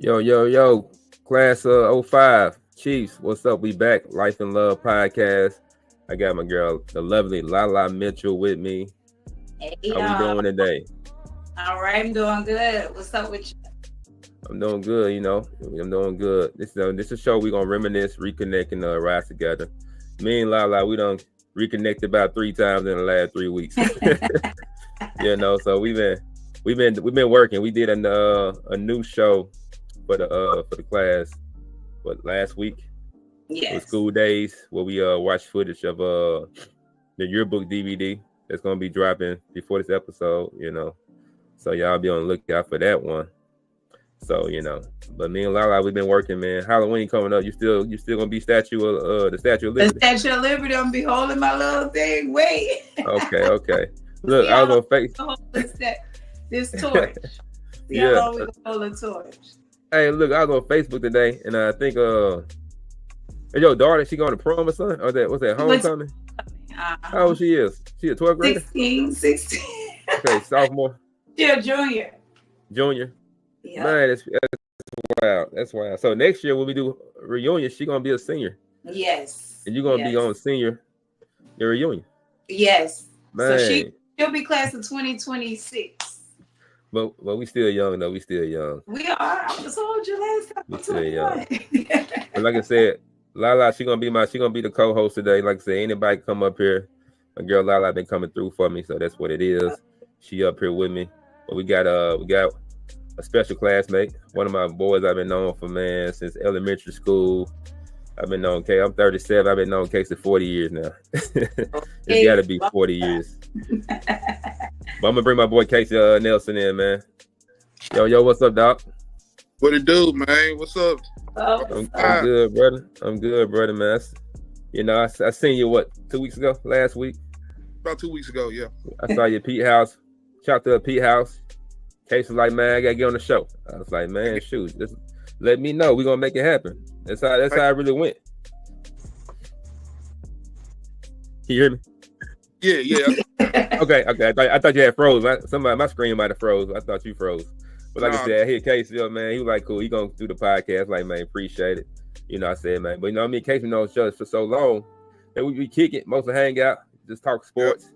Yo, class of 05, Chiefs, what's up? We back, Life and Love podcast. I got my girl, the lovely Lala Mitchell with me. Hey, How we doing today? All right, I'm doing good. What's up with you? I'm doing good, I'm doing good. This is a show we're going to reminisce, reconnect, and rise together. Me and Lala, we done reconnected about 3 times in the last 3 weeks. So we've been working. We did a new show for the class, last week? Yes. For school days, where we watched footage of the yearbook DVD that's gonna be dropping before this episode, So y'all be on the lookout for that one. So, but me and Lala, we've been working, man. Halloween coming up. You still gonna be the Statue of Liberty? The Statue of Liberty, I'm gonna be holding my little thing. Wait. Okay. Look, I was on Facebook. This torch. See how long we gonna hold the torch. Hey, look, I was on Facebook today, and I think your daughter, she going to prom or something? Or what's that, homecoming? How old she is? She a 12th grader? 16. Okay, sophomore. Yeah, junior. Yeah. Man, that's wild. That's wild. So next year when we do reunion, she gonna be a senior. Yes. And you're gonna be on your reunion. Yes. Man. So she'll be class of 2026. But we still young though. We still young. We are. I just told you last time. We still young. But like I said, Lala, she gonna be the co-host today. Like I said, anybody come up here. My girl Lala been coming through for me, so that's what it is. She up here with me. But we got a special classmate, one of my boys I've been known for, man, since elementary school. I've been known K. I'm 37. I've been known K for 40 years now. It's got to be 40 years. But I'm gonna bring my boy Casey Nelson in, man. Yo, what's up, Doc? What it do, man? What's up? I'm good, brother. I'm good, brother, man. I seen you, 2 weeks ago? Last week? About 2 weeks ago, yeah. I saw you at Pete House. Chopped up Pete House. Casey was like, man, I gotta get on the show. I was like, man, shoot, just let me know. We're gonna make it happen. That's how it really went. Can you hear me? Yeah. Okay. I thought you had froze. My screen might have froze. I thought you froze. But like I said, I hear Casey, man, he was like, cool. He gonna do the podcast. Like, man, appreciate it. I said, man, but me and Casey know each other for so long that we kick it, mostly hang out, just talk sports,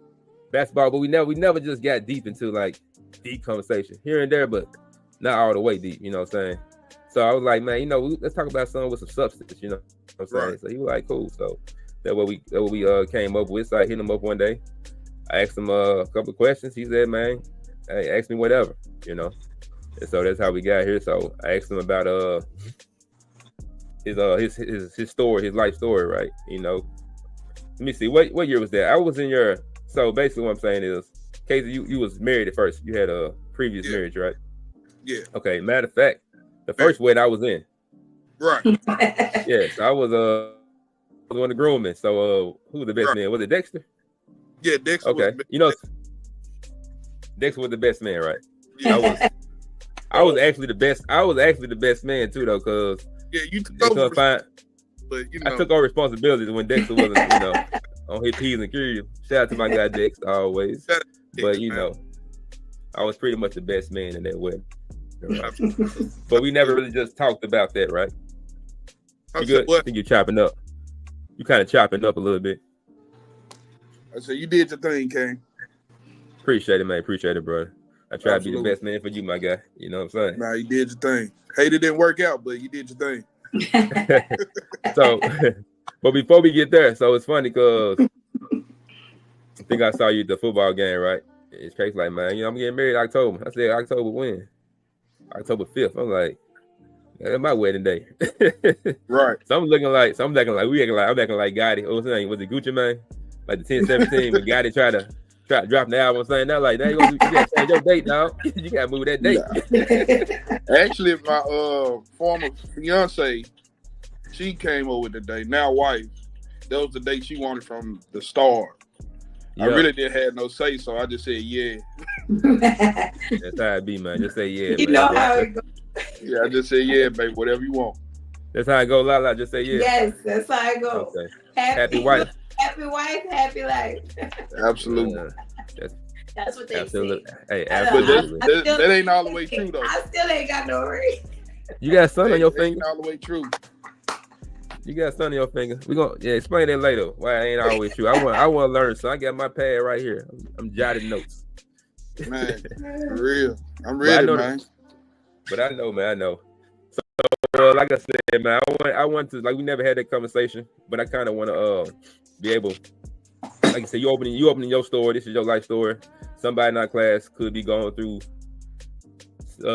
basketball. But we never just got deep into like deep conversation here and there, but not all the way deep. You know what I'm saying? So I was like, man, let's talk about something with some substance. You know what I'm saying? Right. So he was like, cool. So that's what we came up with. So I hit him up one day. I asked him a couple of questions. He said, man, hey, ask me whatever. And so that's how we got here. So I asked him about his story, his life story, right? Let me see, what year was that? I was in your. So basically, what I'm saying is, Casey, you was married at first. You had a previous marriage, right? Yeah. Okay. Matter of fact, the first wedding I was in. Right. Yes, I was one of the groommen. So who was the best man? Was it Dexter? Yeah, Dexter. Okay. Dexter was the best man, right? Yeah. I was actually the best. I was actually the best man too, though, because you took over. But I took all responsibilities when Dexter wasn't, on his P's and Q's. Shout out to my guy Dex always. But I was pretty much the best man in that wedding. Right? But we never really just talked about that, right? You good? I think you're chopping up. You kind of chopping up a little bit. I said you did your thing, Kane. Appreciate it, man. Appreciate it, brother. I try to be the best man for you, my guy. You know what I'm saying? Nah, you did your thing. Hate it didn't work out, but you did your thing. So, but before we get there, so it's funny because I think I saw you at the football game, right? It's crazy, like, man, I'm getting married October. I said, October when? October 5th. I'm like, that's my wedding day. Right. So I'm acting like I'm acting like Gotti. What's his name? Was it Gucci Mane? Like the 10-17 when Gotti tried to drop the album saying that, like, you gotta change your date, dog. You gotta move that date. Nah. Actually, my former fiance, she came over with the date. Now wife, that was the date she wanted from the start. Yep. I really didn't have no say, so I just said yeah. That's how it be, man. Just say yeah. You know how it goes. Yeah, I just said yeah, baby. Whatever you want. That's how it go, Lala. Just say yeah. Yes, that's how it goes. Okay. Happy wife. Happy wife, happy life. Absolutely. That's what they absolutely. say. Hey, absolutely. That ain't all the way true, though. I still ain't got no ring. You got sun on your finger? All the way true. You got sun on your finger. We gonna explain that later. Why I ain't always true. I want to learn, so I got my pad right here. I'm jotting notes. Man, for real. I'm ready, man. But I know. So like I said, man, I want to, like, we never had that conversation, but I kind of want to be able, like you said, you opening your story. This is your life story. Somebody in our class could be going through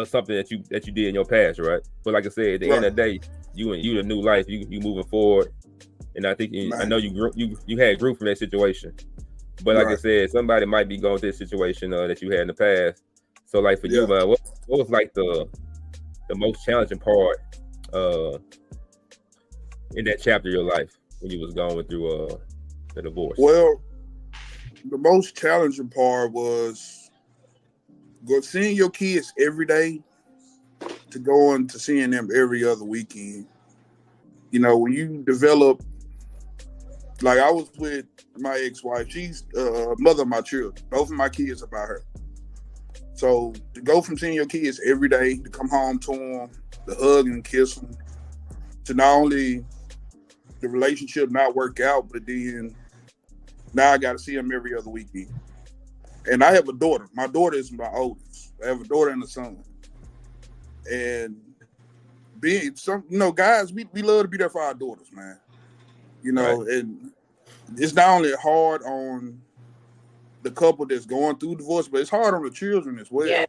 something that you did in your past, right? But like I said, at the end of the day, you the new life. You moving forward, and I think I know you had grew from that situation. But like I said, somebody might be going through this situation that you had in the past. So like for you, man, what was like the most challenging part in that chapter of your life when you was going through the divorce? Well, the most challenging part was seeing your kids every day to going to seeing them every other weekend. You know, when you develop, like I was with my ex-wife, she's mother of my children. Both of my kids are by her. So to go from seeing your kids every day, to come home to them, to hug and kiss them, to not only the relationship not work out, but then now I got to see them every other weekend. And I have a daughter. My daughter is my oldest. I have a daughter and a son. And being guys, we love to be there for our daughters, man. You know, and it's not only hard on the couple that's going through divorce, but it's hard on the children as well. Yeah.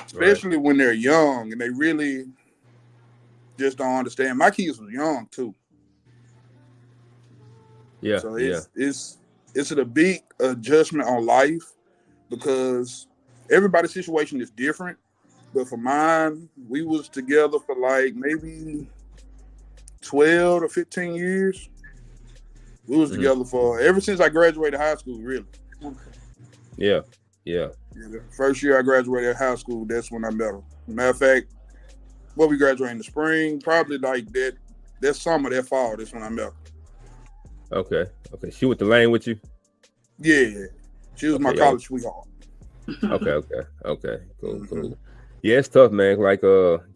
Especially when they're young and they really just don't understand. My kids were young too. Yeah. So it's a big adjustment on life because everybody's situation is different. But for mine, we was together for like maybe 12 to 15 years. We was together for ever since I graduated high school, really. Yeah. The first year I graduated high school, that's when I met her. Matter of fact, we graduated in the spring, probably like that summer, that fall, that's when I met her. Okay. She went to Lane with you? Yeah. She was my college sweetheart. Okay. Cool. Yeah, it's tough, man. Like,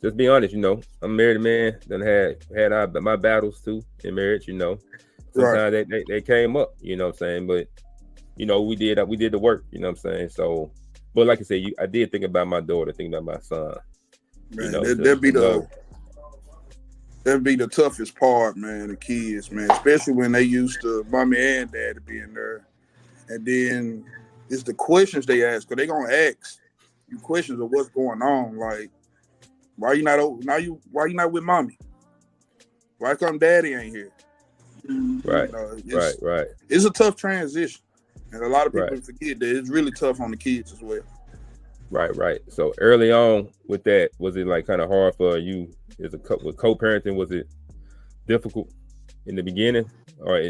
just be honest, I'm a married man. Done had my battles too in marriage, Sometimes they came up, you know what I'm saying? But, we did the work, you know what I'm saying? So, but like I said, I did think about my daughter, think about my son. Man, that'd be the toughest part, man, the kids, man. Especially when they used to mommy and daddy being there. And then it's the questions they ask, because they gonna ask you questions of what's going on, like why you not with mommy? Why come daddy ain't here? Right. Right. It's a tough transition, and a lot of people forget that it's really tough on the kids as well. Right. So early on with that, was it like kind of hard for you as with co-parenting? Was it difficult in the beginning, or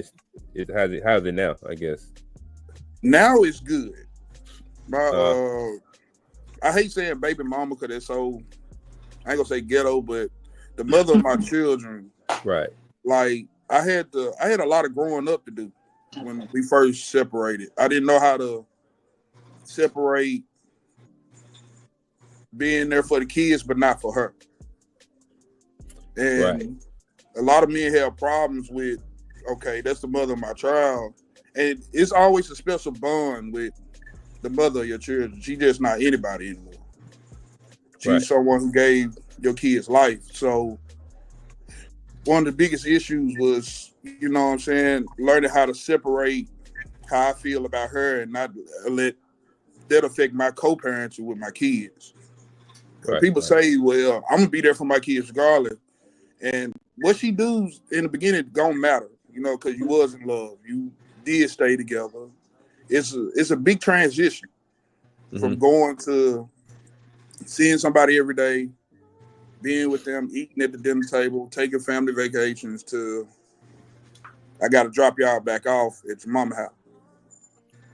how's it now? I guess now it's good. I hate saying baby mama because it's so, I ain't gonna say ghetto, but the mother of my children, right? Like I had a lot of growing up to do when we first separated. I didn't know how to separate being there for the kids, but not for her. And a lot of men have problems with, okay, that's the mother of my child. And it's always a special bond with the mother of your children. She's just not anybody anymore. She's someone who gave your kids life. So one of the biggest issues was, you know what I'm saying, learning how to separate how I feel about her and not let that affect my co-parenting with my kids. People say, well, I'm going to be there for my kids regardless. And what she does in the beginning don't matter, because you was in love. You did stay together. It's a big transition from going to seeing somebody every day, being with them, eating at the dinner table, taking family vacations, to I got to drop y'all back off at your mama's house.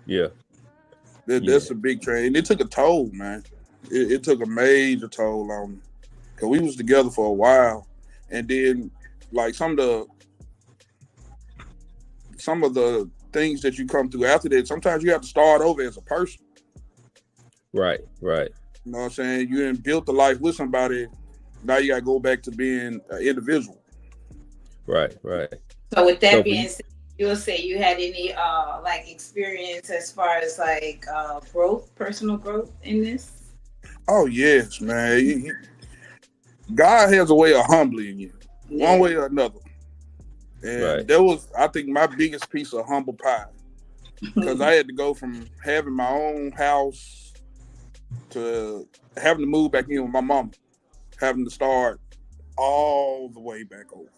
Yeah. That's a big transition. And it took a toll, man. It took a major toll on me because we was together for a while. And then like some of the things that you come through after that, sometimes you have to start over as a person. Right. You know what I'm saying? You done built a life with somebody, now you gotta go back to being an individual. Right. So with that being said, you'll say you had any like experience as far as like growth, personal growth in this? Oh yes, man. God has a way of humbling you, one way or another. And that was, I think, my biggest piece of humble pie, because I had to go from having my own house to having to move back in with my mama, having to start all the way back over.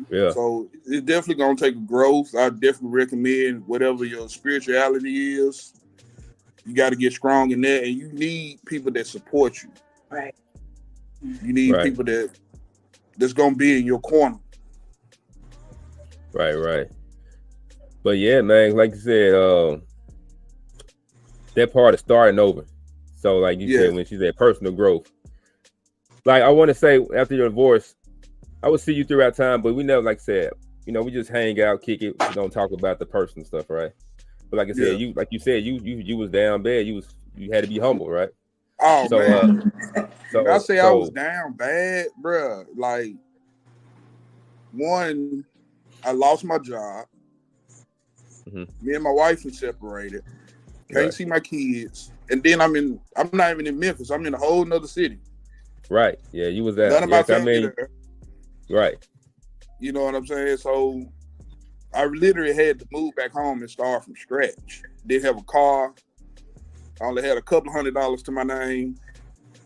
Yeah. So it's definitely gonna take a growth. I definitely recommend whatever your spirituality is, you got to get strong in that, and you need people that support you. Right. You need people that's gonna be in your corner. Right. But yeah, man, like you said, that part of starting over. So like you said, when she said personal growth, like I want to say after your divorce, I would see you throughout time, but we never, like I said, we just hang out, kick it. We don't talk about the personal stuff, right? But like I said, you was down bad. You had to be humble, right? Oh man. I say I was so down bad, bruh. Like, one, I lost my job. Me and my wife were separated. Can't see my kids. And then I'm not even in Memphis. I'm in a whole nother city. Right. Yeah, you was there. None of my family there. Right. You know what I'm saying? So I literally had to move back home and start from scratch. Didn't have a car. I only had a couple $100 to my name.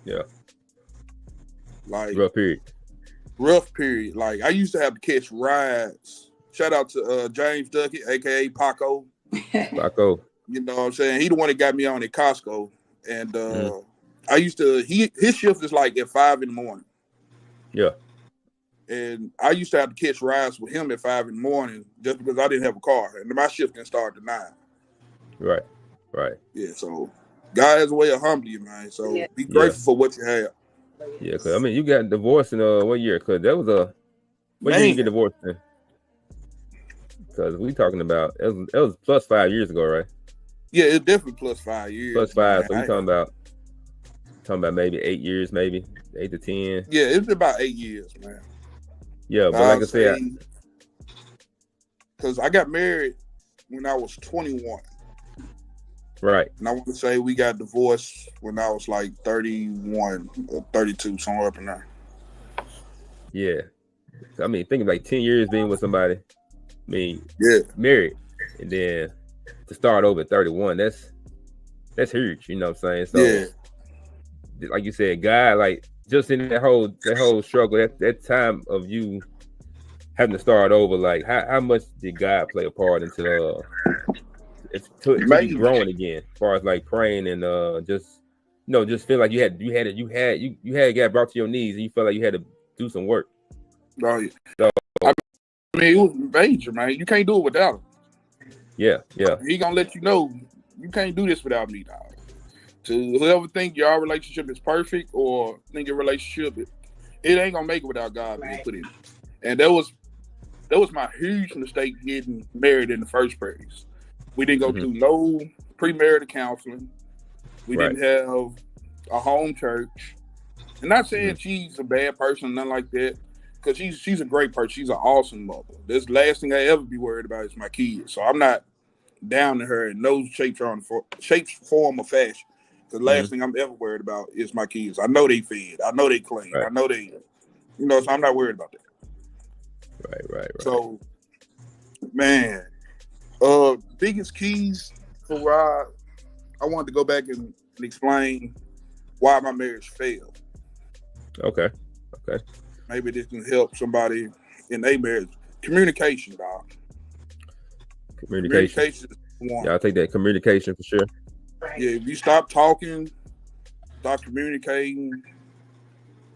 Yeah. Like rough period. Like, I used to have to catch rides. Shout out to James Duckett, aka Paco. Paco. You know what I'm saying? He the one that got me on at Costco. And I used to, his shift is like at 5 in the morning. Yeah. And I used to have to catch rides with him at 5 in the morning just because I didn't have a car. And my shift didn't start at 9. Right. Yeah, so God has a way of humbling you, man. So be grateful for what you have. Yeah, because you got divorced in what year? Because that was what year you get divorced in? Because we talking about it was plus 5 years ago, right? Yeah, it's definitely plus 5 years. Plus 5, man. So we talking about maybe 8 years, maybe 8 to 10. Yeah, it's been about 8 years, man. Yeah, but like I said, because I got married when I was 21. Right. And I want to say we got divorced when I was like 31 or 32, somewhere up in there. Yeah. Thinking like 10 years being with somebody. Married. And then to start over at 31, that's huge, you know what I'm saying? So like you said, God, like just in that whole struggle, that time of you having to start over, like how much did God play a part into you growing again, as far as like praying and just feel like you had to get brought to your knees and you felt like you had to do some work. Oh, yeah. So, it was major, man. You can't do it without him. Yeah. He gonna let you know you can't do this without me, dog. To whoever think your relationship is perfect or think your relationship it ain't gonna make it without God being put in. And that was my huge mistake getting married in the first place. We didn't go through no premarital counseling. We didn't have a home church. And not saying she's a bad person or nothing like that, because she's a great person. She's an awesome mother. This last thing I ever be worried about is my kids. So I'm not down to her in no shape, form, or fashion. The last thing I'm ever worried about is my kids. I know they fed. I know they clean. Right. I know they, so I'm not worried about that. Right. So, man, biggest keys for why I wanted to go back and explain why my marriage failed. Okay. Maybe this can help somebody in their marriage. Communication, dog. Communication is one. Yeah, I'll take that. Communication for sure. Yeah, if you stop talking, stop communicating,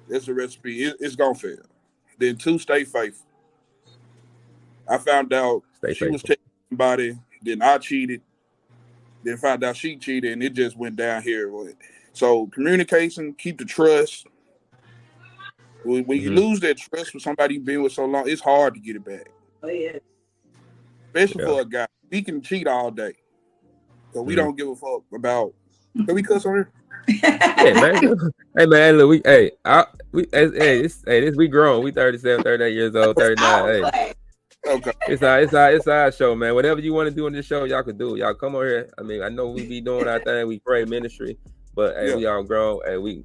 that's a recipe. It's gonna fail. Then 2, stay faithful. I found out she was texting somebody, then I cheated, then found out she cheated, and it just went down here. So communication, keep the trust. When you lose that trust with somebody you've been with so long, it's hard to get it back. Oh yeah. Especially for a guy. We can cheat all day. So we don't give a fuck about. Can we cuss on her? Yeah, man. Hey, man, look, we grown. We 37, 38 years old, 39. Hey. Okay. It's our show, man. Whatever you want to do on this show, y'all can do. Y'all come over here. I mean, I know we be doing our thing. We pray ministry, but hey, we all grown. Hey, we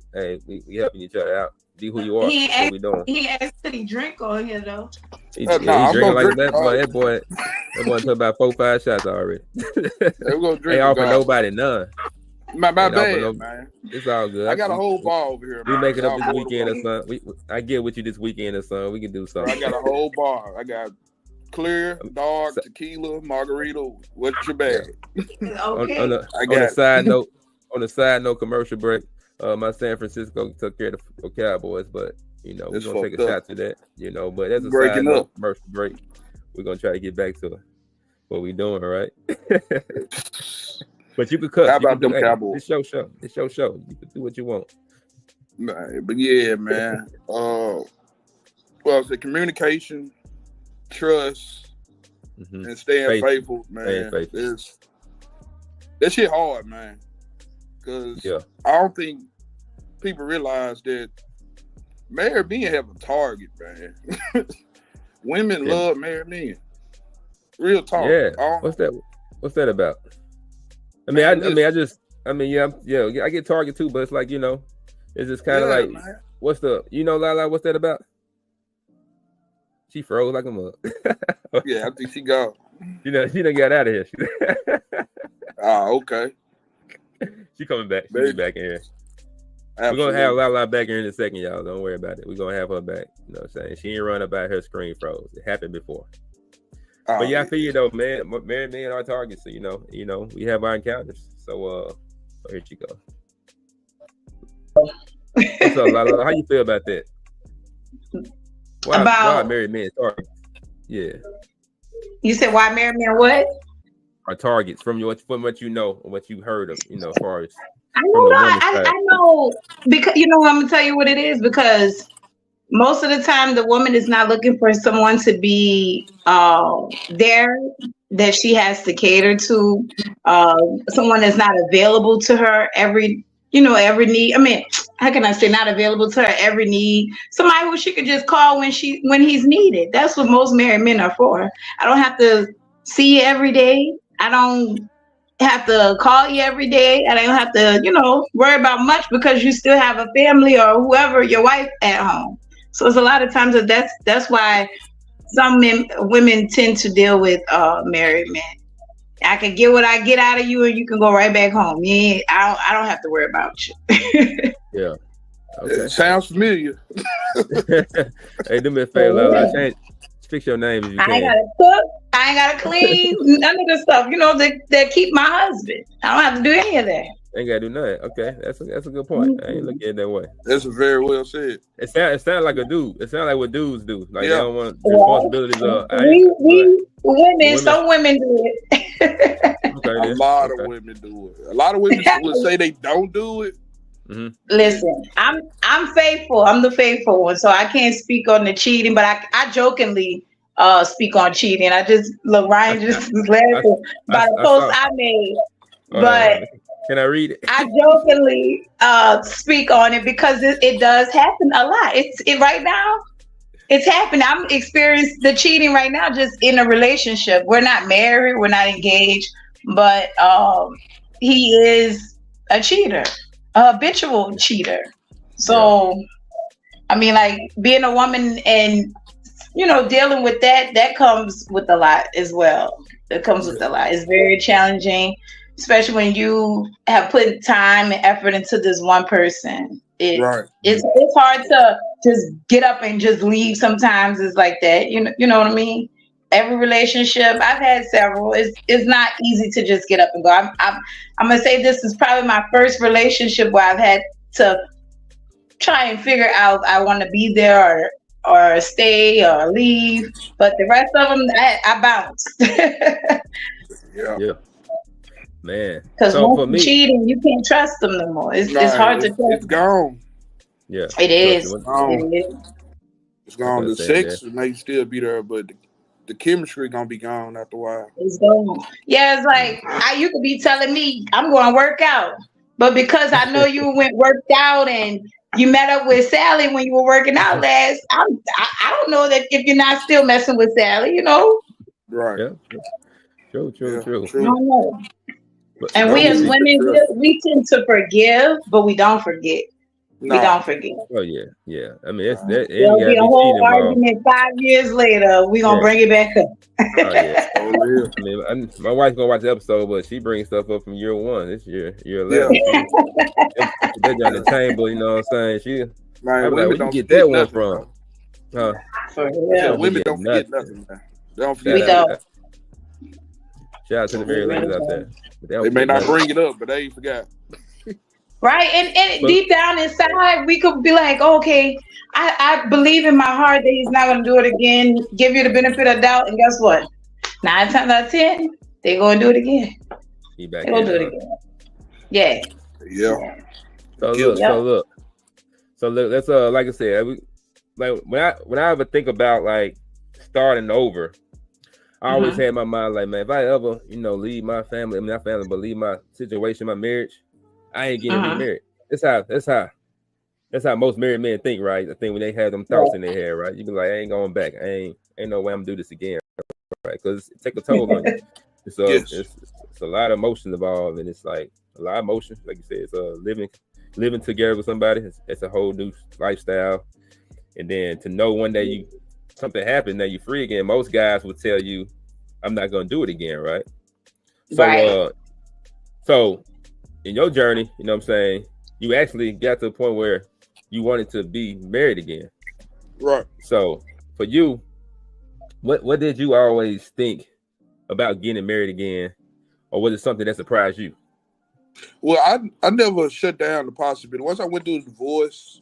helping each other out. Be who you are. What we doing? He asked to drink on here though. He drinking like that boy. That boy took about 4-5 shots already. Ain't offer nobody none. My bad, man. It's all good. I got a whole bar over here. We make it up this weekend or something. I get with you this weekend or something. We can do something. I got a whole bar. I got clear, dark, tequila, margarita. What's your bag? Okay. On a side note, commercial break. My San Francisco took care of the Cowboys, but we're gonna take a shot to that. But that's a side note, commercial break. We're gonna try to get back to what we doing, right? But you could cut. How about them Cowboys? It's your show. It's your show. You can do what you want. But yeah, man. It's the communication, trust, and staying faithful, man. That shit hard, man. Because I don't think people realize that married men have a target, man. Women love married men. Real talk. Yeah. What's that about? I get targeted too, but it's like, it's just kind of like, man. What's Lala, what's that about? She froze like a mug. Yeah, I think she gone. She done got out of here. Okay. She coming back. She'll be back in here. Absolutely. We're gonna have Lala back here in a second, y'all. Don't worry about it. We're gonna have her back. You know what I'm saying? She ain't run about her screen froze. It happened before. But I feel you though, man. Married men are targets, so we have our encounters. So here she goes. What's up, Lala? How you feel about that? Why married men targets? Yeah. You said why married men what? Are targets from what you know or what you heard of, as far as I know because I'm gonna tell you what it is, because most of the time the woman is not looking for someone to be there that she has to cater to, someone that's not available to her every need. I mean, how can I say not available to her every need? Somebody who she could just call when he's needed. That's what most married men are for. I don't have to see you every day. I don't have to call you every day. I don't have to, worry about much because you still have a family or whoever, your wife at home. So it's a lot of times that's why some women tend to deal with married men. I can get what I get out of you, and you can go right back home. Yeah, I don't have to worry about you. Yeah. Okay. Sounds familiar. Hey, do me a favor, Lala. Fix your name if you can. I ain't gotta cook. I ain't gotta clean. None of the stuff, that keep my husband. I don't have to do any of that. Ain't gotta do nothing. Okay, that's a good point. I ain't looking at it that way. That's very well said. It sounds like a dude. It sounds like what dudes do. Like they don't want responsibilities. Some women do it. Okay, a lot of women do it. A lot of women would say they don't do it. Mm-hmm. Listen, I'm faithful. I'm the faithful one, so I can't speak on the cheating, but I jokingly speak on cheating. I just look, Ryan just laughing about a post I made, but. Can I read it? I jokingly speak on it because it does happen a lot. It's right now. It's happening. I'm experiencing the cheating right now, just in a relationship. We're not married. We're not engaged, but he is a cheater, a habitual cheater. So, I mean, like being a woman and dealing with that comes with a lot as well. It comes with a lot. It's very challenging. Especially when you have put time and effort into this one person. It's hard to just get up and just leave sometimes. It's like that. You know what I mean? Every relationship, I've had several. It's not easy to just get up and go. I'm going to say this is probably my first relationship where I've had to try and figure out I want to be there or stay or leave. But the rest of them, I bounced. Yeah. Man, because for me, cheating, you can't trust them no more. It's hard to trust. It's gone. Yeah, it is. It's gone. It's gone. The sex may still be there, but the chemistry gonna be gone after a while. It's gone. Yeah, it's like you could be telling me I'm going to work out, But because I know you worked out and you met up with Sally when you were working out last, I don't know that if you're not still messing with Sally, you know. Right. Yeah. True. I don't know. But, And we as women, we tend to forgive, but we don't forget. No. We don't forget. Oh yeah. I mean, it's that. There'll be a whole argument 5 years later. We're gonna bring it back up. Oh yeah. I mean, my wife's gonna watch the episode, but she brings stuff up from year 1. This year 11. They're on the table, you know what I'm saying? She, man, where you get that one from? Huh? Women don't forget nothing, man. They don't forget. We don't. Shout out to the married ladies out there. They may not bring it up, but they ain't forgot. Right, and deep down inside, we could be like, okay, I believe in my heart that he's not going to do it again. Give you the benefit of doubt, and guess what? 9 times out of 10, they're going to do it again. They're going to do it again. Yeah. So look. Let's like I said, like when I ever think about like starting over, I always had in my mind like, man, if I ever leave my family, not family, but leave my situation, my marriage, I ain't getting remarried. That's how most married men think, right? I think when they have them thoughts in their head, right? You be like, I ain't going back. Ain't no way I'm gonna do this again, right? Because it take a toll on you. So it's a lot of emotions involved, and it's like a lot of emotions. Like you said, it's living together with somebody. It's a whole new lifestyle, and then to know one day something happened that you're free again. Most guys would tell you, I'm not gonna do it again, right? So so in your journey, you know what I'm saying, you actually got to the point where you wanted to be married again. Right. So for you, what did you always think about getting married again? Or was it something that surprised you? Well, I never shut down the possibility. Once I went through the divorce,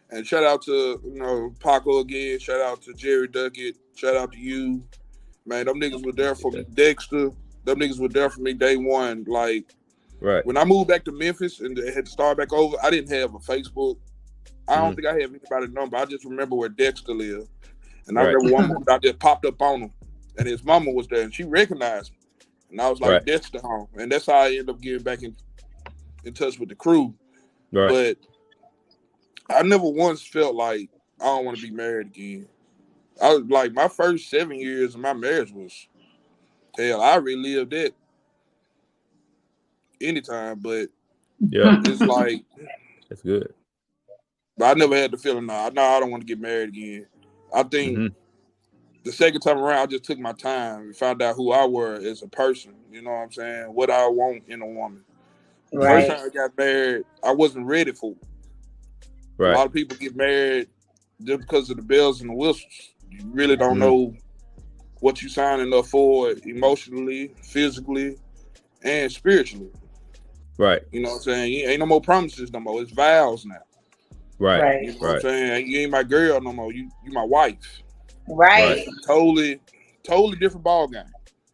and shout out to Paco again, shout out to Jerry Duckett, shout out to you. Man, them niggas were there for me. Dexter, them niggas were there for me day one. Like, right. When I moved back to Memphis and had to start back over, I didn't have a Facebook. I don't think I have anybody's number. I just remember where Dexter lived. And I remember one moment I just popped up on him. And his mama was there and she recognized me. And I was like, Dexter home. And that's how I ended up getting back in touch with the crew. Right. But I never once felt like I don't want to be married again. I was like, my first 7 years of my marriage was, hell, I relived it anytime, but it's like, it's good. But I never had the feeling, no, I don't want to get married again. I think the second time around, I just took my time and found out who I were as a person. You know what I'm saying? What I want in a woman. Right. The first time I got married, I wasn't ready for it. Right. A lot of people get married just because of the bells and the whistles. You really don't know what you're signing up for emotionally, physically, and spiritually. Right. You know what I'm saying? Ain't no more promises no more. It's vows now. Right. You know what I'm saying? You ain't my girl no more. You my wife. Right. Totally different ball game.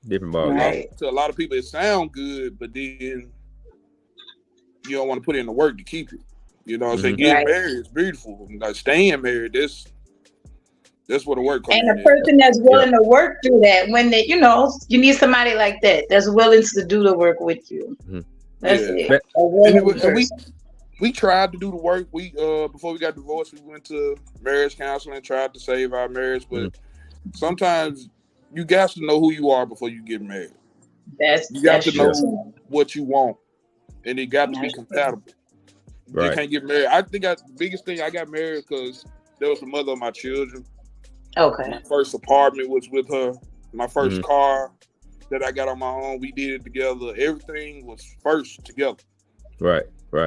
Different ball game. Right. To a lot of people, it sound good, but then you don't want to put in the work to keep it. You know what I'm saying? Getting married is beautiful. Like staying married, that's what the work comes in. And a person that's willing to work through that, when they, you need somebody like that that's willing to do the work with you. That's it. We tried to do the work. We before we got divorced, we went to marriage counseling, tried to save our marriage, but sometimes you got to know who you are before you get married. You got to know what you want, and it got to be compatible. You can't get married. I think the biggest thing, I got married because there was the mother of my children. Okay. My first apartment was with her. My first car that I got on my own, we did it together. Everything was first together. Right.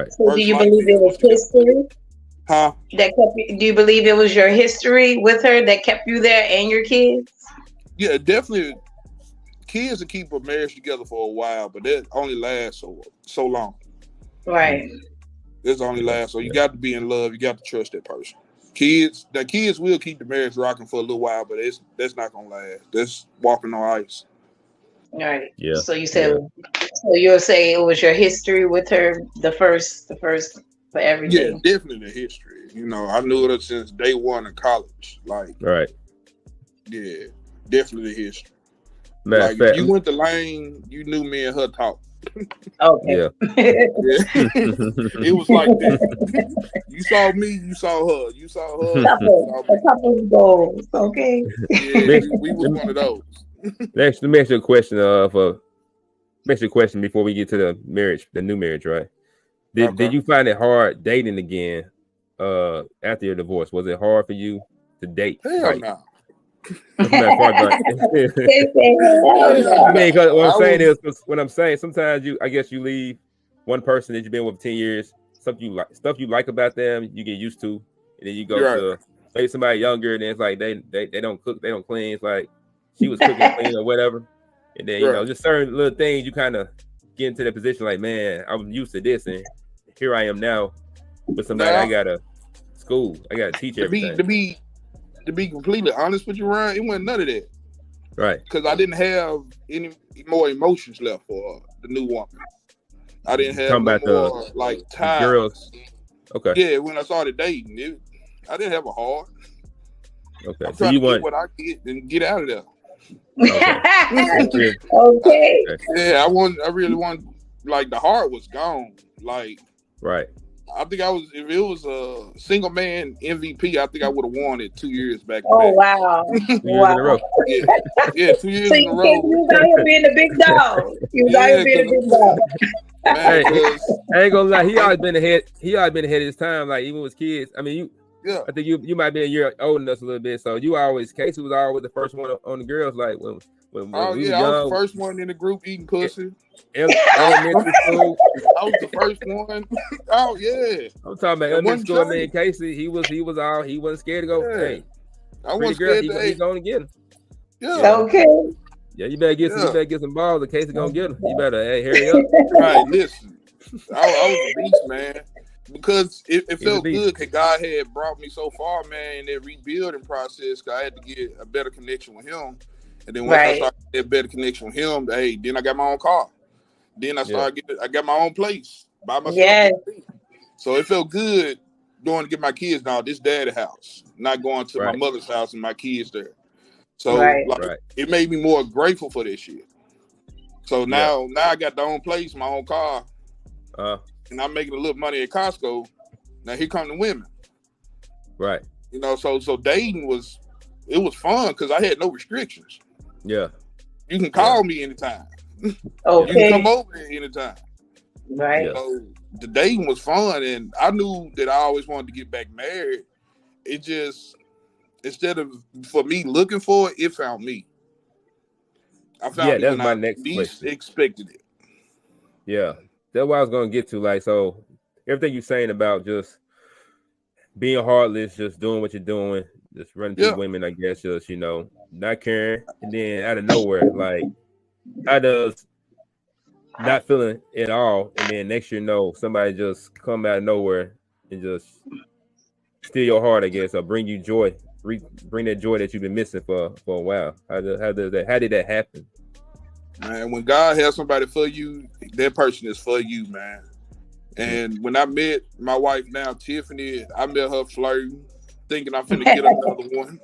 So do you believe it was history? Huh? Do you believe it was your history with her that kept you there and your kids? Yeah, definitely. Kids will keep a marriage together for a while, but that only lasts so long. Right. This only lasts. So you got to be in love. You got to trust that person. Kids will keep the marriage rocking for a little while, but that's not gonna last. That's walking on ice. All right. Yeah. So you said, so you'll say it was your history with her, the first for everything. Yeah, definitely the history. I knew her since day one in college. Like, yeah, definitely the history. Matter of fact, you went to Lane, you knew me and her talk. Okay. Yeah. It was like that. You saw me, you saw her. You saw her. A couple of goals. Okay. Yeah, we was one of those. Let me ask you a question. Before we get to the marriage, the new marriage, right? Did you find it hard dating again after your divorce? Was it hard for you to date? Hell no. What I'm saying, sometimes I guess you leave one person that you've been with 10 years, stuff you like about them, you get used to, and then you go to maybe somebody younger, and it's like they don't cook, they don't clean. It's like she was cooking, clean, or whatever, and then just certain little things you kind of get into that position. Like, man, I'm used to this, and here I am now with somebody I gotta teach everything. To be completely honest with you, Ryan, it wasn't none of that. Right. Because I didn't have any more emotions left for the new woman. I didn't have no more like ties. Girls. Okay. Yeah, when I started dating, I didn't have a heart. Okay. I'm trying to get what I get and get out of there. Okay. Yeah, I really want, like, the heart was gone. Like, right. I think if it was a single man MVP, I think I would have won it 2 years back. Oh, wow. 2 years in a row. Yeah, 2 years in a row. You was out here being a big dog. Hey, I ain't gonna lie, he always been ahead of his time, like even with kids. I mean, I think you might be a year older than us a little bit, so Casey was always the first one on the girls, like when I was the first one in the group eating pussy. Elementary school. I was the first one. Oh yeah. I'm talking about elementary school. Man, Casey, he wasn't scared to go. Yeah. Hey, I wasn't scared. He's gonna get him. Yeah. Okay. Yeah, you better get some balls. The Casey gonna get him. You better hurry up. Right, listen. I was a beast, man. Because it felt good that God had brought me so far, man, in that rebuilding process. I had to get a better connection with him. And then once I started to get a better connection with him, then I got my own car. Then I I got my own place by myself. Yes. So it felt good going to get my kids now. This daddy house, not going to my mother's house and my kids there. So it made me more grateful for this shit. So now I got the own place, my own car, and I'm making a little money at Costco. Now here come the women. Right. You know, so dating was fun because I had no restrictions. Yeah. You can call me anytime. Okay. You can come over there anytime. Right. So the dating was fun, and I knew that I always wanted to get back married. It just, instead of for me looking for it, it found me. I found it that's when my I next least question. expected it. Yeah. That's what I was gonna get to. Like, so everything you're saying about just being heartless, just doing what you're doing, just running through women, I guess, just, not caring, and then out of nowhere, like, how does not feeling at all, and then next year, somebody just come out of nowhere and just steal your heart, I guess, or bring you joy, bring that joy that you've been missing for a while. How did that happen? Man, when God has somebody for you, that person is for you, man. And when I met my wife now, Tiffany, I met her flirting, thinking I'm finna get another one.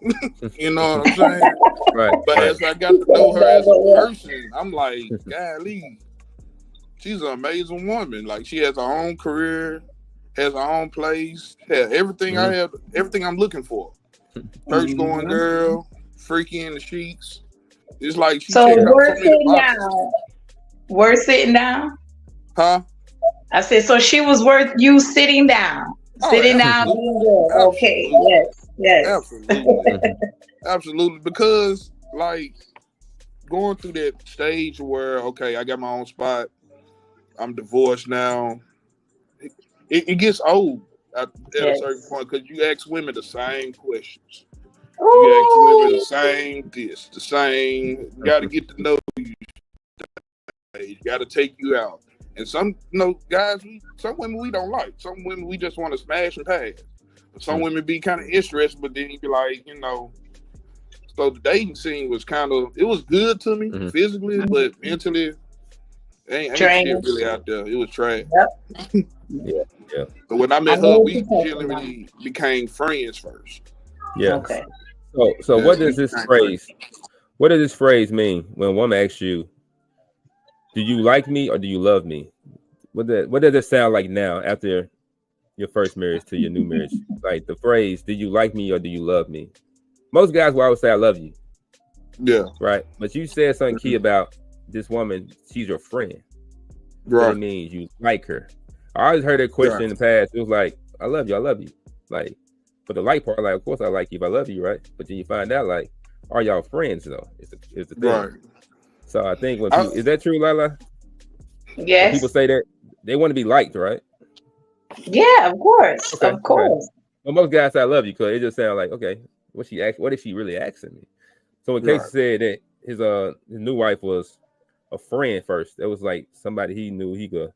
You know what I'm saying? Right. But as I got to know her as a person, I'm like, golly, she's an amazing woman. Like, she has her own career, has her own place, has everything I have, everything I'm looking for. Church going girl, freaky in the sheets. It's like she we're sitting down. We're sitting down. Huh? I said, so she was worth you sitting down. Sitting down being good. Okay. Yes. Absolutely. Absolutely. Because, like, going through that stage where, okay, I got my own spot, I'm divorced now, it gets old at a certain point, because you ask women the same questions. You ask women the same, you got to get to know you. You got to take you out. And some, guys, some women we don't like. Some women we just want to smash and pass. Some women be kind of interested, but then you be like, So the dating scene was it was good to me physically, but mentally, ain't shit really out there. It was trash. Yep. Yeah. So when I met her, we generally became friends first. Yeah. Okay. So what does this phrase mean when a woman asks you, Do you like me or do you love me? What does it sound like now after your first marriage to your new marriage? Like the phrase, do you like me or do you love me? Most guys will always say I love you. Yeah. Right. But you said something key about this woman, she's your friend. Right. That means you like her. I always heard that question in the past. It was like, I love you. Like, for the like part, like, of course I like you if I love you, right? But then you find out, like, are y'all friends though? It's the thing. Right. So I think when people, is that true, Lala? Yes. When people say that they want to be liked, right? Yeah, of course. Okay, of course. Okay. Well, most guys say I love you because it just sounds like, okay, what is she really asking me? So when Casey said that his new wife was a friend first, that was like somebody he knew he could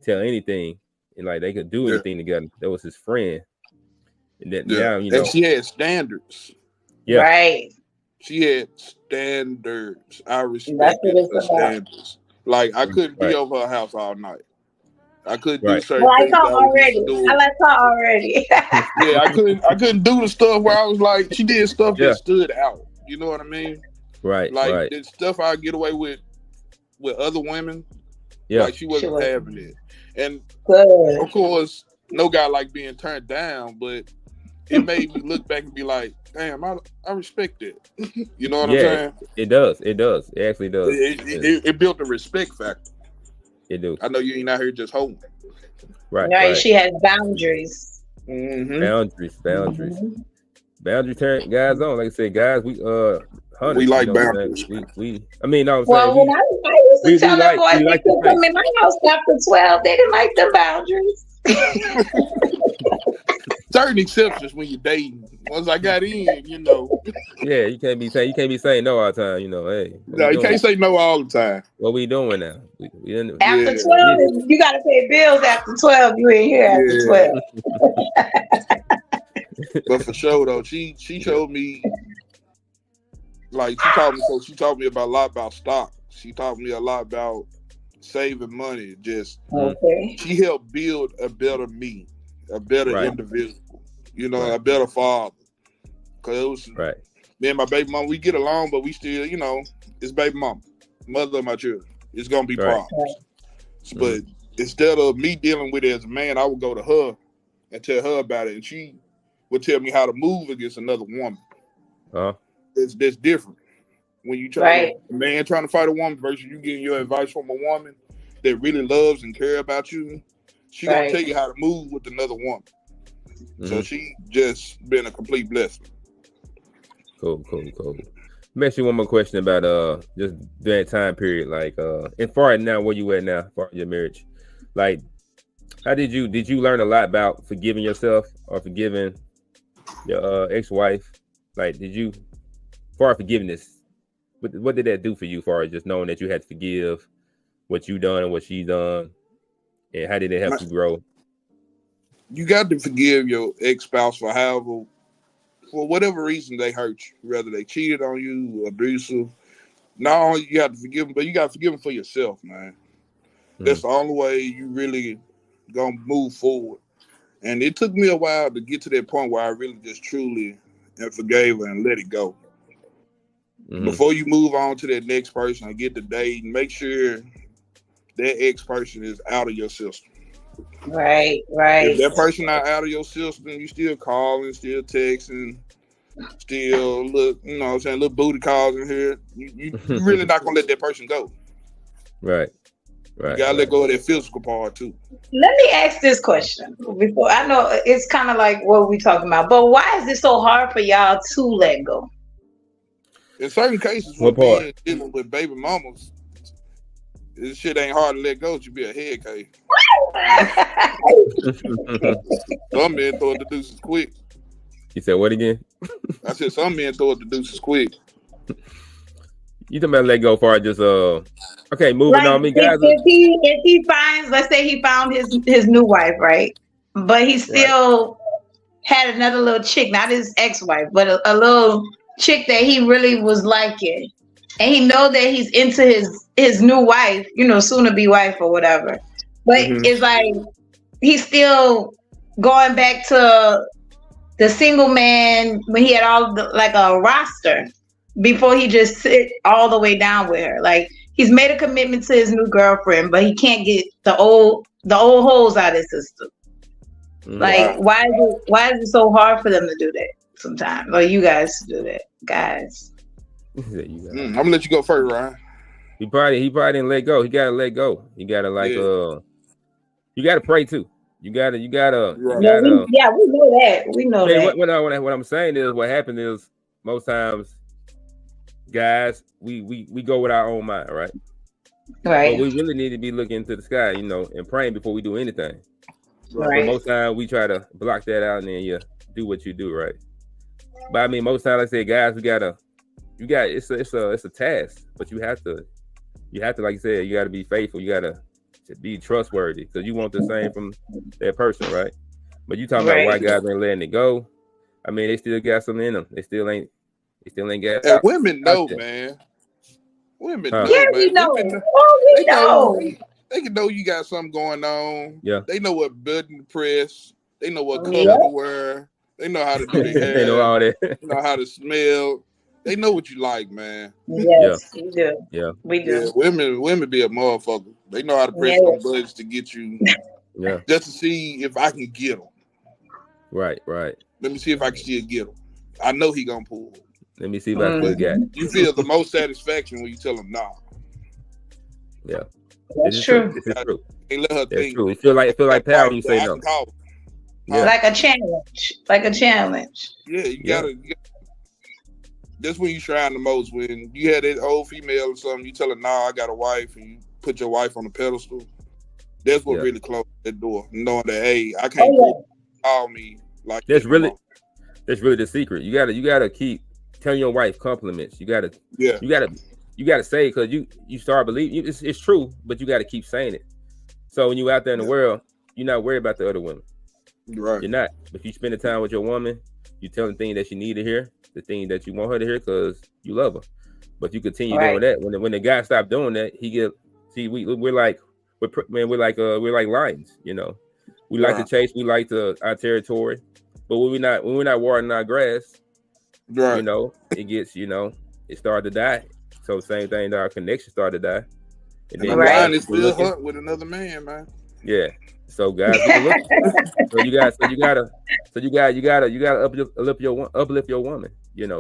tell anything and like they could do anything together. That was his friend. And that now, you know, and she had standards. Yeah. Right. She had standards. I respected her standards. Like I couldn't be over her house all night. I couldn't do certain things. I like her already. Yeah, I couldn't do the stuff where I was like, she did stuff that stood out. You know what I mean? Right. Like the stuff I get away with other women. Yeah. Like she wasn't having it. And of course, no guy like being turned down, but it made me look back and be like, damn, I respect it. You know what I'm saying? It does. It actually does. It built a respect factor. It do. I know you ain't out here just holding. Right. She has boundaries. Mm-hmm. Boundaries. Boundary turn guys on. Like I said, guys, we hunters, we like boundaries. We I mean, no, when I used to tell them boys they could come in my house after 12, they didn't like the boundaries. Certain exceptions when you're dating. Once I got in, you know. Yeah, you can't be saying no all the time, you know. Hey, no, you can't say no all the time. What we doing now? After 12, you gotta pay bills after 12. You ain't here after 12. But for sure though, she showed me, like she taught me a lot about stock. She taught me a lot about saving money. Just she helped build a better me, a better individual, you know, a better father. Cause it was me and my baby mom, we get along, but we still, you know, it's baby mama, mother of my children. It's gonna be problems. But instead of me dealing with it as a man, I would go to her and tell her about it, and she would tell me how to move against another woman. That's different. When you a man trying to fight a woman versus you getting your advice from a woman that really loves and cares about you, she gonna tell you how to move with another woman. So she just been a complete blessing. Cool. Let me ask you one more question about just that time period, like and far as now, where you at now, far as your marriage, like how did you learn a lot about forgiving yourself or forgiving your ex-wife? Like far as forgiveness, what did that do for you, far as just knowing that you had to forgive what you done and what she done, and how did it help you grow? You got to forgive your ex-spouse for whatever reason they hurt you, whether they cheated on you, abusive. Not only you have to forgive them, but you got to forgive them for yourself, man. That's the only way you really gonna move forward. And it took me a while to get to that point where I really just truly forgave her and let it go. Before you move on to that next person and get to date, make sure that ex person is out of your system. Right. If that person not out of your system, you still calling, still texting, still little booty calls in here. You really not gonna let that person go. Right. You gotta let go of that physical part too. Let me ask this question before. I know it's kind of like what we talking about, but why is it so hard for y'all to let go? In certain cases, when being dealing with baby mamas, this shit ain't hard to let go. It should be a head case. Some men throw it the deuces quick. You said what again? I said some men throw it the deuces quick. You talking about let go far just okay, moving on. Me guys. If he finds, let's say he found his new wife, right? But he still had another little chick, not his ex-wife, but a little chick that he really was liking, and he know that he's into his new wife, soon to be wife or whatever. But it's like he's still going back to the single man when he had all like a roster before he just sit all the way down with her. Like he's made a commitment to his new girlfriend, but he can't get the old holes out of his system. Like, why is it so hard for them to do that sometimes? Or you guys to do that, guys? I'm gonna let you go first, Ryan. He probably didn't let go. He gotta let go. You gotta you gotta pray too. You gotta. We know that. We know that. What I'm saying is, what happened is most times, guys, we go with our own mind, right? Right. But we really need to be looking to the sky, and praying before we do anything. Right. But most times we try to block that out and then do what you do, right? But I mean, most times, like I say, guys, it's a task, but you have to, like you said, you got to be faithful. You got to be trustworthy because you want the same from that person, right? But you talking about why guys ain't letting it go? I mean, they still got something in them. They still ain't got. And women know, man. Women know, yeah, man. we know. They know. They can know you got something going on. Yeah. They know what button to press. They know what color to wear. They know how to do their hair. They know all that. They know how to smell. They know what you like, man. Yes, we do. Yeah. We do. Yeah, women be a motherfucker. They know how to press some buttons to get you. Yeah. Just to see if I can get them. Right. Let me see if I can still get him. I know he gonna pull. Let me see if I can get. You feel the most satisfaction when you tell him nah. Yeah. That's true. This is true. Hey, let her That's think. true. It feel like power when you say no. Yeah. Like a challenge. Yeah, you gotta. That's when you trying the most. When you had that old female or something, you tell her, "Nah, I got a wife," and you put your wife on the pedestal. That's what really closed that door, knowing that hey, I can't call me like. That's really the secret. You gotta keep telling your wife compliments. You gotta say because you start believing it's true, but you gotta keep saying it. So when you out there in the world, you're not worried about the other women. Right. You're not. If you spend the time with your woman, you tell the thing that she need to hear, the thing that you want her to hear because you love her. But you continue doing that. When the guy stopped doing that, we're like lions, We like to chase, we like our territory. But when we're not watering our grass, it gets, it started to die. So same thing, our connection started to die. And then lion is still hunt with another man, man. Yeah. So guys, so you gotta uplift your woman,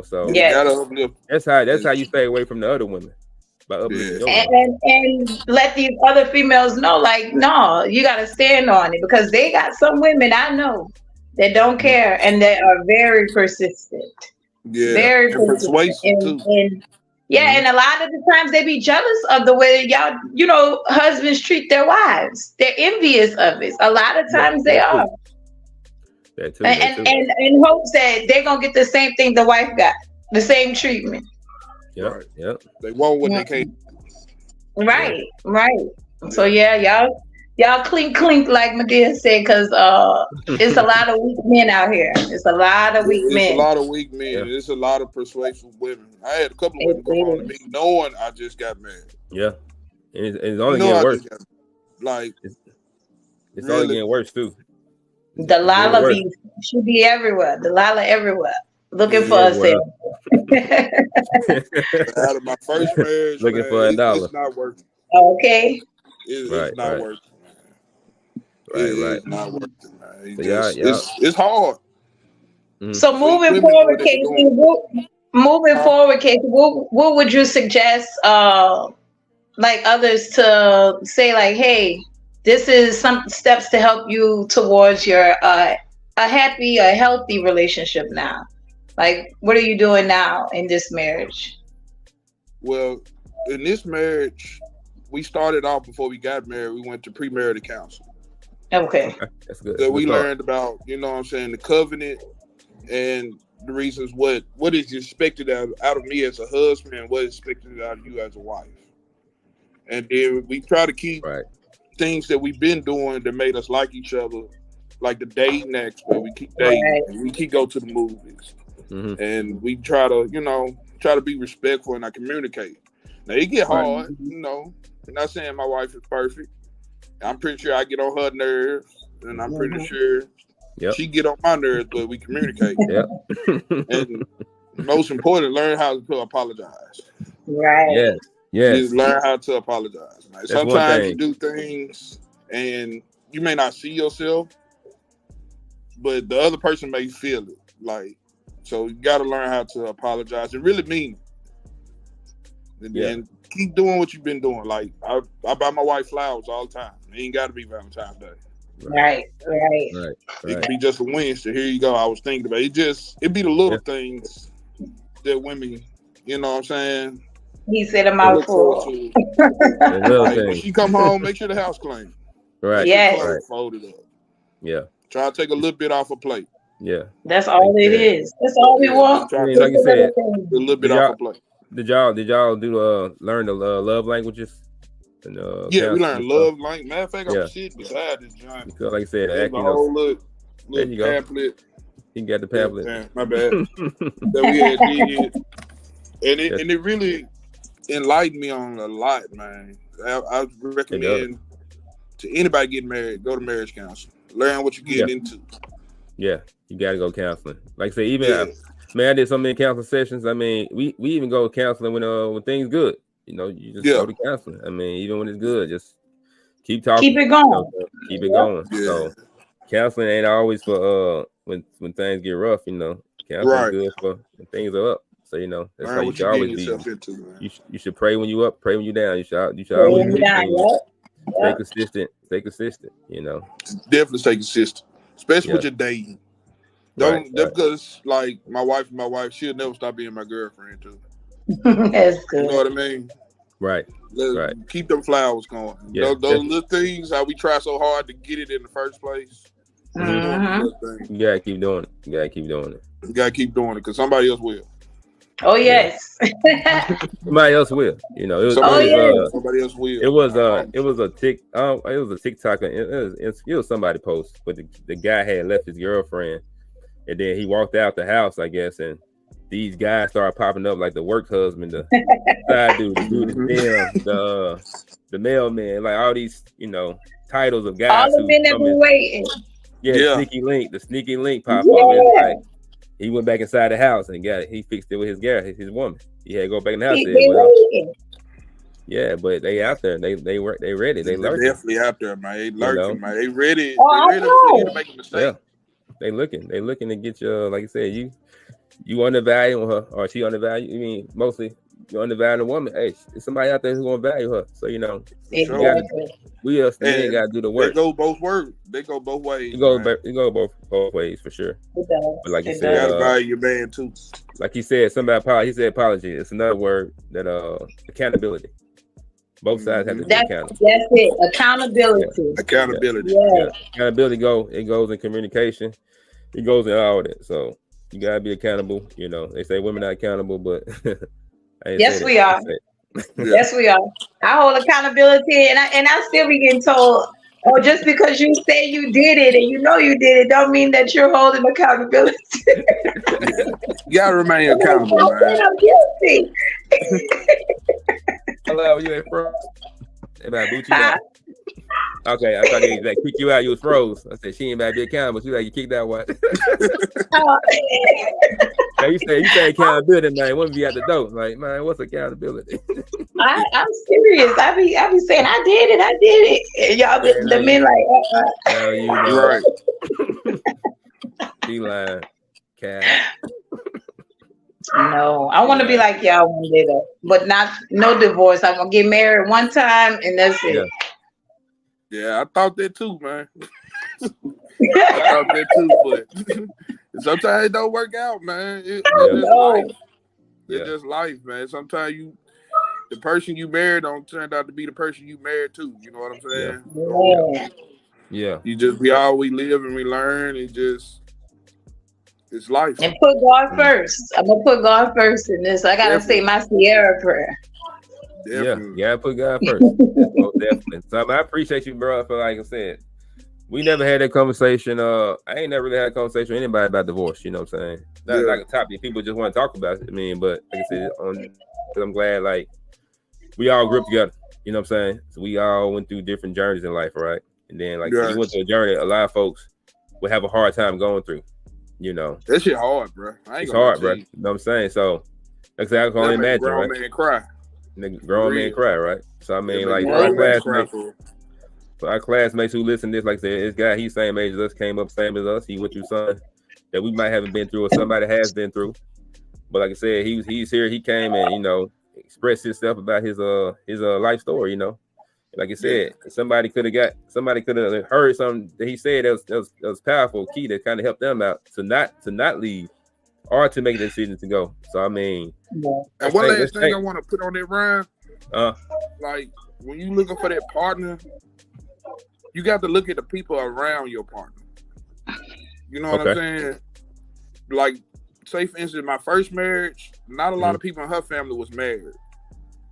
So that's how you stay away from the other women. By uplifting your woman. And let these other females know, like, no, you gotta stand on it because they got some women I know that don't care and that are very persistent. Yeah, very persuasive too. And a lot of the times they be jealous of the way y'all, husbands treat their wives. They're envious of it. A lot of times they are. That too. And in hopes that they're gonna get the same thing the wife got, the same treatment. Yep. They want what they can't. Right. So y'all clink like Medea said, because it's a lot of weak men out here. It's a lot of weak men. It's a lot of weak men. Yeah. It's a lot of persuasive women. I had a couple of women come on to me knowing I just got married. Yeah. And it's only getting worse. It's only getting worse too. The Lala should be everywhere. The Lala everywhere. Looking for herself. Out of my first marriage, looking for $1. It's not working. Okay. It's not working. Right. It's not working, man. It's hard. So moving forward, Casey, what would you suggest like others to say, like, hey, this is some steps to help you towards your a healthy relationship now? Like, what are you doing now in this marriage? Well, in this marriage, we started off before we got married. We went to premarital counseling. Okay. That's good. So we learned about, the covenant and the reasons what is expected out of me as a husband and what is expected out of you as a wife. And then we try to keep things that we've been doing that made us like each other, like the dating aspect. We keep dating. And we keep going to the movies. Mm-hmm. And we try to be respectful and I communicate. Now it get hard, I'm not saying my wife is perfect. I'm pretty sure I get on her nerves, and I'm pretty sure she get on my nerves, but we communicate. And most important, learn how to apologize. Right. Yes. Yes. Just learn how to apologize. Like, sometimes you do things and you may not see yourself, but the other person may feel it. Like, so you got to learn how to apologize and really mean it. And then keep doing what you've been doing. Like, I buy my wife flowers all the time. It ain't got to be Valentine's Day. Right. It could be just a Wednesday. Here you go. I was thinking about it. It'd be the little things that women, you know what I'm saying? He said a mouthful. Like, when she come home, make sure the house clean. Right. Yes. Folded up. Yeah. Try to take a little bit off a plate. Yeah. That's all it is. That's all we want. Like you said, a little bit off a plate. Did y'all do learn the love languages? And, we learned love language. Matter of fact, I'm sitting beside this giant. Because like I said, a whole little pamphlet. He got the pamphlet. Yeah, my bad. That we had did. And it really enlightened me on a lot, man. I recommend to anybody getting married, go to marriage counseling. Learn what you're getting into. Yeah, you got to go counseling. Like I say, even I did so many counseling sessions. I mean, we even go counseling when things good. You know, you just go to counseling. I mean, even when it's good, just keep talking. Keep it going. Keep it going. Yeah. So counseling ain't always for when things get rough. You know, counseling is good for when things are up. So you know that's how you should always be. You should pray when you up, pray when you down. You should always stay consistent. Stay consistent. You know, definitely stay consistent, especially with your dating. Don't because like my wife, she'll never stop being my girlfriend too. That's good. You know what I mean? Right. Keep them flowers going. Yeah, those little things, how we try so hard to get it in the first place. You gotta keep doing it. You gotta keep doing it because somebody else will. Oh yes. Somebody else will. You know, somebody else will. It was a TikTok. It was somebody post, but the guy had left his girlfriend, and then he walked out the house, I guess, and these guys started popping up like the work husband, the side dude, the mailman, like all these, you know, titles of guys. All the men that been waiting. The sneaky link popped up. It's like, he went back inside the house and he fixed it with his woman. He had to go back in the house. But they out there. They ready. They lurking. Definitely out there, man. They lurking, man. They ready. Oh, they ready for you to make a mistake. Yeah. They looking to get you. Like I said, you undervalue her, or she undervalue. I mean, mostly you undervalue the woman. Hey, there's somebody out there who's gonna value her. So you know, we got to do the work. They go both ways. They go both ways. You go both ways for sure. But like you said, you gotta value your man too. Like he said, he said apology. It's another word that accountability. Both sides have to be accountable. That's it. Accountability. Accountability. Yeah. Accountability it goes in communication. It goes in all that. So you gotta be accountable. You know, they say women are accountable, but yes, we are. Yes, we are. I hold accountability, and I still be getting told, oh, just because you say you did it and you know you did it, don't mean that you're holding accountability. You gotta remain accountable, man. I'm guilty. Hello, you ain't froze. They about to boot you out. Okay, I thought they like kick you out. You was froze. I said she ain't about to be accountable. She like you kicked out what? Now you say accountability, man. Wouldn't be at the door. Like, man, what's accountability? I'm serious. I be saying I did it. And y'all the men like no, you know. Right. Be lying, cat. No, I want to be like y'all one day though, but no divorce. I'm gonna get married one time and that's it. Yeah, I thought that too, man. I thought that too, but sometimes it don't work out, man. It's just life. It's just life, man. Sometimes the person you married don't turn out to be the person you married to. You know what I'm saying? Yeah. We always live and we learn. It's life. And put God first. I'm gonna put God first in this. I gotta say my Sierra prayer. Definitely. Yeah, put God first. Definitely. So I appreciate you, bro. For like I said, we never had that conversation. I ain't never really had a conversation with anybody about divorce. You know what I'm saying? Not like a topic people just want to talk about it. I mean, but like I said, I'm glad like we all grew up together. You know what I'm saying? So we all went through different journeys in life, right? And then like we went through a journey a lot of folks would have a hard time going through. You know, that shit hard, bro. It's hard, bro. You know what I'm saying? So, like I said, I can only imagine, right? Man cry. grown men cry, right? So I mean, like for our classmates who listen to this, like I said, this guy, he's same age as us, came up same as us. He went through something that we might haven't been through or somebody has been through. But like I said, he's here. He came and, you know, expressed himself about his life story, you know. Like I said, somebody could have heard something that he said that was powerful, key that kind of helped them out to not leave or to make a decision to go. So I mean, and one last thing I want to put on that, Ryan, like when you looking for that partner, you got to look at the people around your partner. You know what I'm saying? Like, say for instance, my first marriage, not a lot of people in her family was married.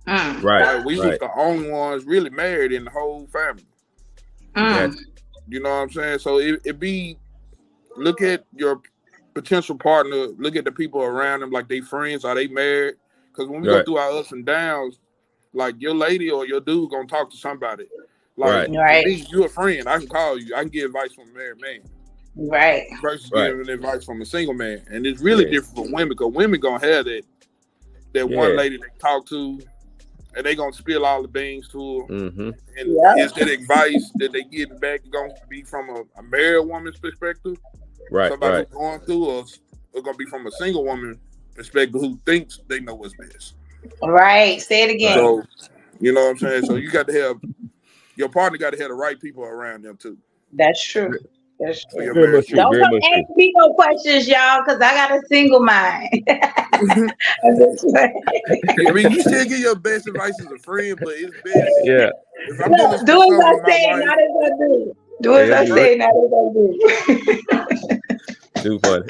Right. Like, we was the only ones really married in the whole family. You know what I'm saying? So it be, look at your potential partner, look at the people around them, like they friends, are they married? Because when we go through our ups and downs, like your lady or your dude gonna talk to somebody. Like, me, you a friend, I can call you, I can get advice from a married man. Versus giving advice from a single man. And it's really different for women, because women gonna have that one lady they talk to, and they gonna spill all the beans to her. And is that advice that they getting back gonna be from a married woman's perspective? Somebody who's going through, or it's gonna be from a single woman perspective who thinks they know what's best. Say it again. So, you know what I'm saying? So you got to have, your partner got to have the right people around them too. That's true. That's true. So don't come ask me no questions, y'all, because I got a single mind. I mean, you still get your best advice as a friend, but it's best. If I'm do as I say, not as I do. Do as I say, not as I do. Too funny.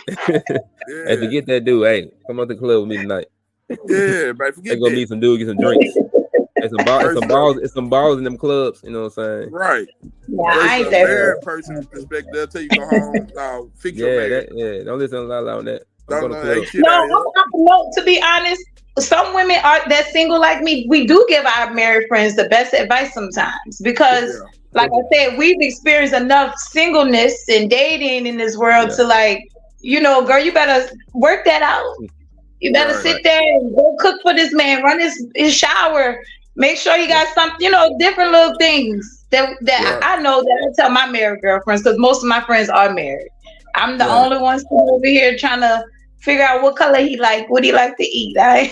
Hey, forget that dude. Hey, come on to the club with me tonight. Yeah, but forget that. Go meet some dude, get some drinks. It's some balls in them clubs, you know what I'm saying? Right. Yeah, I ain't there. Person's perspective, they'll tell you go home, fix your marriage. Don't listen to Lala on that. No, to be honest, some women are that single like me. We do give our married friends the best advice sometimes because, like I said, we've experienced enough singleness and dating in this world to, like, you know, girl, you better work that out. You better sit there and go cook for this man, run his shower, make sure he got some, you know, different little things that I know that I tell my married girlfriends, because most of my friends are married. I'm the only one sitting over here trying to figure out what color he like, what he like to eat. Right?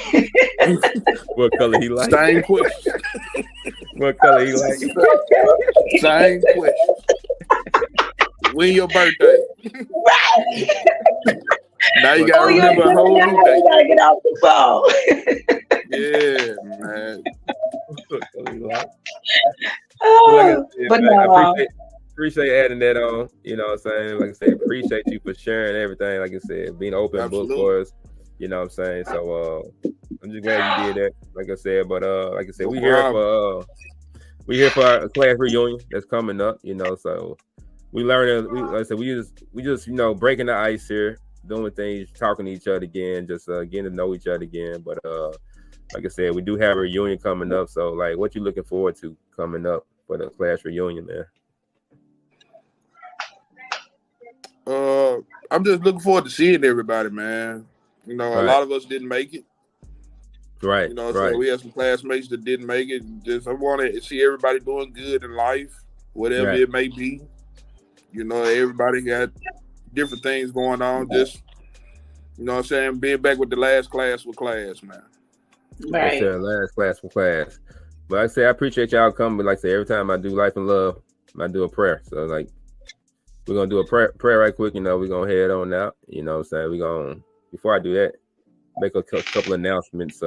What color he like? Same question. What color he like? Same question. When your birthday? Right. Now you gotta remember a whole new day. You gotta get off the phone. Yeah, man. But I appreciate adding that on. You know what I'm saying? Like I said, appreciate you for sharing everything. Like I said, being open book for us. You know what I'm saying? So I'm just glad you did that. Like I said, but like I said, we here for our class reunion that's coming up. You know, so we learning. Like I said, we just you know, breaking the ice here, doing things, talking to each other again, just getting to know each other again. But like I said, we do have a reunion coming up. So like, what you looking forward to coming up for the class reunion, man? I'm just looking forward to seeing everybody, man. You know, a lot of us didn't make it. Right. You know, so we had some classmates that didn't make it. Just I want to see everybody doing good in life, whatever it may be. You know, everybody got different things going on. Just, you know what I'm saying, being back with the last class with class, man. Right. Last class with class. But like I say, I appreciate y'all coming. But like I say, every time I do Life and Love, I do a prayer. So like, we're gonna do a prayer right quick. You know, we're gonna head on out. You know what I'm saying? We're gonna, before I do that, make a couple announcements.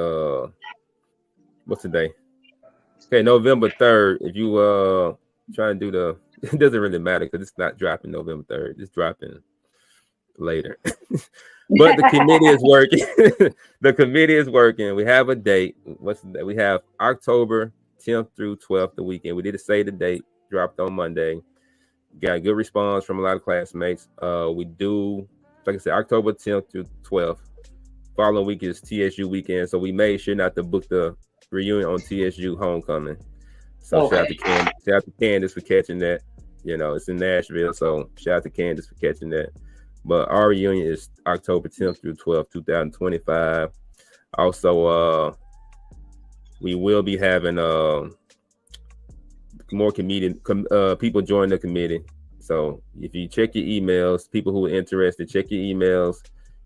What's today? Okay, November 3rd. If you trying to do it doesn't really matter because it's not dropping November 3rd. It's dropping later. But the committee is working. The committee is working. We have a date. What's the day? We have October 10th through 12th, the weekend. We did say the date. Dropped on Monday. Got a good response from a lot of classmates. We do, like I said, October 10th through 12th. Following week is TSU weekend, so we made sure not to book the reunion on TSU homecoming. So shout out to Candace for catching that. You know, it's in Nashville, so shout out to Candace for catching that. But our reunion is October 10th through 12th, 2025. Also, we will be having more people join the committee. So if you check your emails, people who are interested, check your emails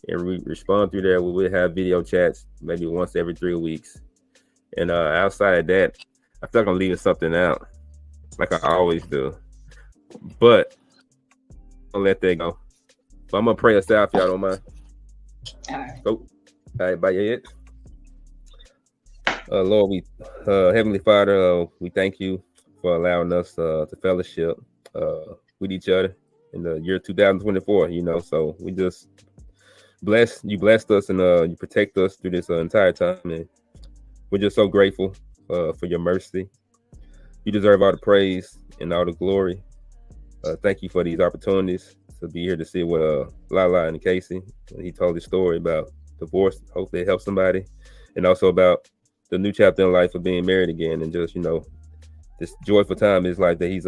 and respond through there. We will have video chats maybe once every 3 weeks. And outside of that, I feel like I'm leaving something out, like I always do. But I'll let that go. But I'm gonna pray us out if y'all don't mind. All right. Go. All right, by your head. Lord, we Heavenly Father, we thank you for allowing us to fellowship with each other in the year 2024. You know, so we just blessed us and you protect us through this entire time, and we're just so grateful for your mercy. You deserve all the praise and all the glory. Thank you for these opportunities to be here to see what Lala and Casey, he told his story about divorce. Hopefully it helps somebody, and also about the new chapter in life of being married again, and just, you know, this joyful time is like that he's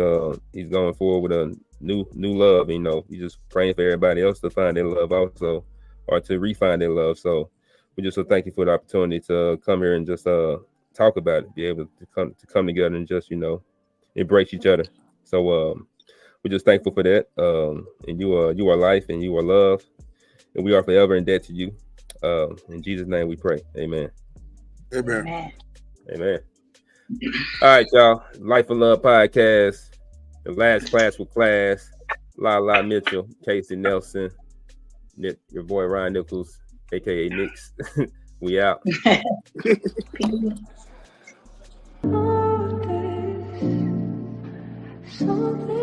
going forward with a new love. You know, he's just praying for everybody else to find their love also, or to refine their love. So we just so thank you for the opportunity to come here and just talk about it, be able to come together and just, you know, embrace each other. So we're just thankful for that. And you are life and you are love, and we are forever in debt to you. In Jesus' name we pray. Amen. Amen. Amen. All right, y'all. Life of Love podcast. The last class with class. Lala Mitchell, Casey Nelson, Nick, your boy Ryan Nichols, aka Nix. We out. Something